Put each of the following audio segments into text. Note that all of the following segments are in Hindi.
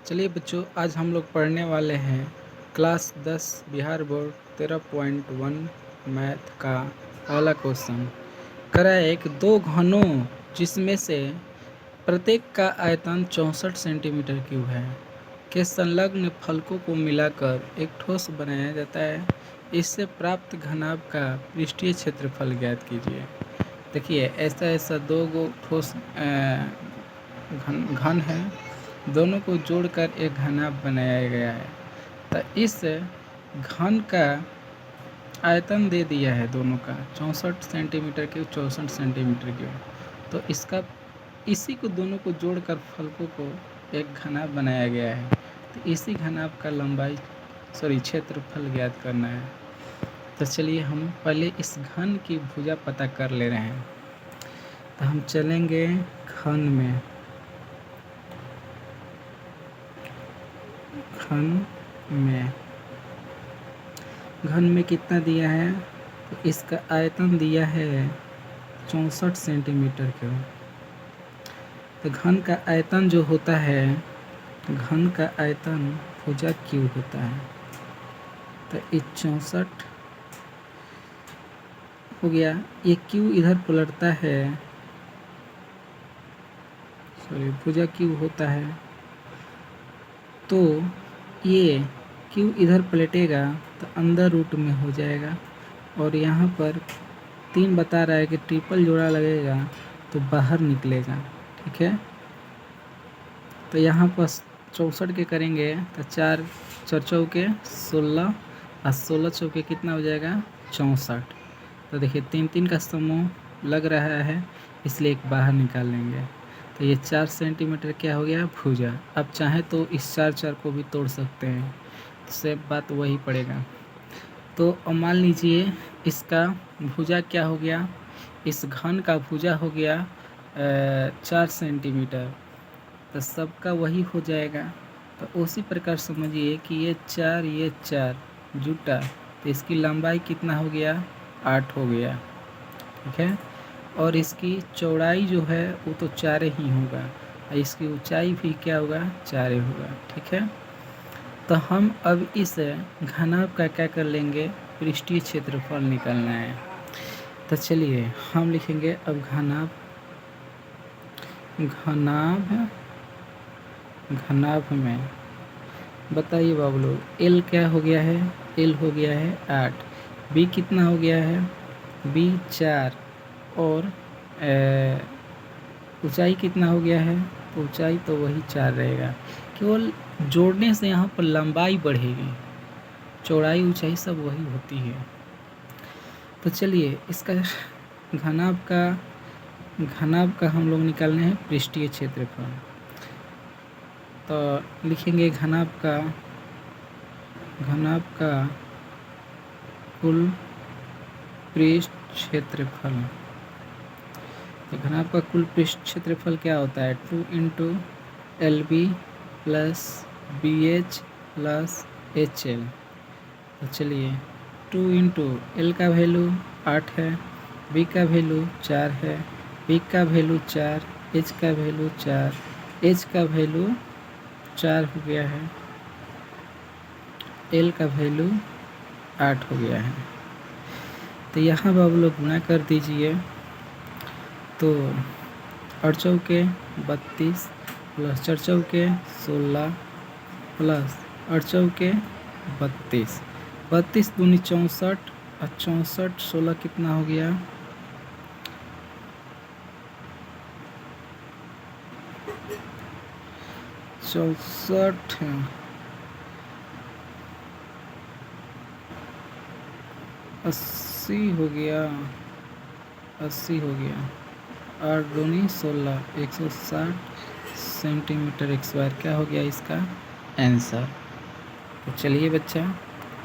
चलिए बच्चों, आज हम लोग पढ़ने वाले हैं क्लास 10 बिहार बोर्ड 13.1 मैथ का पहला क्वेश्चन। करा एक दो घनों जिसमें से प्रत्येक का आयतन 64 सेंटीमीटर क्यूब है के संलग्न फलकों को मिलाकर एक ठोस बनाया जाता है। इससे प्राप्त घनाभ का पृष्ठीय क्षेत्रफल ज्ञात कीजिए। देखिए, ऐसा दो गो ठोस घन है, दोनों को जोड़कर एक घनाभ बनाया गया है। तो इस घन का आयतन दे दिया है दोनों का 64 सेंटीमीटर क्यूब 64 सेंटीमीटर क्यूब। तो इसी को दोनों को जोड़कर फलकों को एक घनाभ बनाया गया है। तो इसी घनाभ का क्षेत्रफल ज्ञात करना है। तो चलिए हम पहले इस घन की भुजा पता कर ले रहे हैं। तो हम चलेंगे घन में। घन में कितना दिया है? तो इसका आयतन दिया है 64 सेंटीमीटर क्यूब। तो घन का आयतन जो होता है, घन का आयतन भुजा क्यू होता है। तो ये 64 हो गया। ये क्यू इधर पलटता है, भुजा क्यू होता है। तो ये क्यू इधर पलटेगा तो अंदर रूट में हो जाएगा। और यहाँ पर 3 बता रहा है कि ट्रिपल जोड़ा लगेगा तो बाहर निकलेगा। ठीक है, तो यहाँ पर 64 के करेंगे तो 4 चौके 16 और 16 चौके कितना हो जाएगा? 64। तो देखिए 3 का समूह लग रहा है, इसलिए एक बाहर निकाल लेंगे। तो ये 4 सेंटीमीटर क्या हो गया? भुजा। अब चाहे तो इस 4 को भी तोड़ सकते हैं, तो सब बात वही पड़ेगा। तो अब मान लीजिए इसका भुजा क्या हो गया? इस घन का भुजा हो गया 4 सेंटीमीटर। तो सबका वही हो जाएगा। तो उसी प्रकार समझिए कि ये 4 जुटा, तो इसकी लंबाई कितना हो गया? 8 हो गया। ठीक है, और इसकी चौड़ाई जो है वो तो 4 ही होगा, और इसकी ऊंचाई भी क्या होगा? 4 होगा। ठीक है, तो हम अब इस घनाभ का क्या कर लेंगे? पृष्ठीय क्षेत्रफल निकालना है। तो चलिए हम लिखेंगे अब घनाभ में बताइए बाबू लोग, एल क्या हो गया है? एल हो गया है 8। बी कितना हो गया है? बी 4। और ऊंचाई कितना हो गया है? ऊंचाई तो वही 4 रहेगा, केवल जोड़ने से यहाँ पर लंबाई बढ़ेगी, चौड़ाई ऊंचाई सब वही होती है। तो चलिए इसका घनाभ का हम लोग निकालने हैं पृष्ठीय क्षेत्रफल। तो लिखेंगे घनाभ का कुल पृष्ठ क्षेत्रफल। तो घनाभ का कुल पृष्ठ क्षेत्रफल क्या होता है? 2 into LB plus BH plus HL। तो चलिए 2 इंटू एल का वैल्यू 8 है, बी का वैल्यू 4 है, बी का वैल्यू 4, एच का वैल्यू 4, एच का वैल्यू 4 हो गया है, एल का वैल्यू 8 हो गया है। तो यहाँ बाबू लोग गुणा कर दीजिए। तो 8 चौके 32 प्लस 4 चौके 16 प्लस 8 चौके 32, 32 दूनी 64 और 64 16 कितना हो गया? 64 80 हो गया, 80 हो गया। 8 दूनी 16, 160 सेंटीमीटर स्क्वायर क्या हो गया इसका आंसर। तो चलिए बच्चा,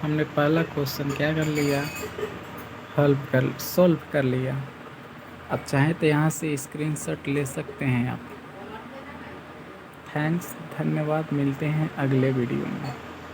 हमने पहला क्वेश्चन क्या कर लिया? सॉल्व कर लिया। अब चाहे तो यहाँ से स्क्रीनशॉट ले सकते हैं आप। थैंक्स, धन्यवाद। मिलते हैं अगले वीडियो में।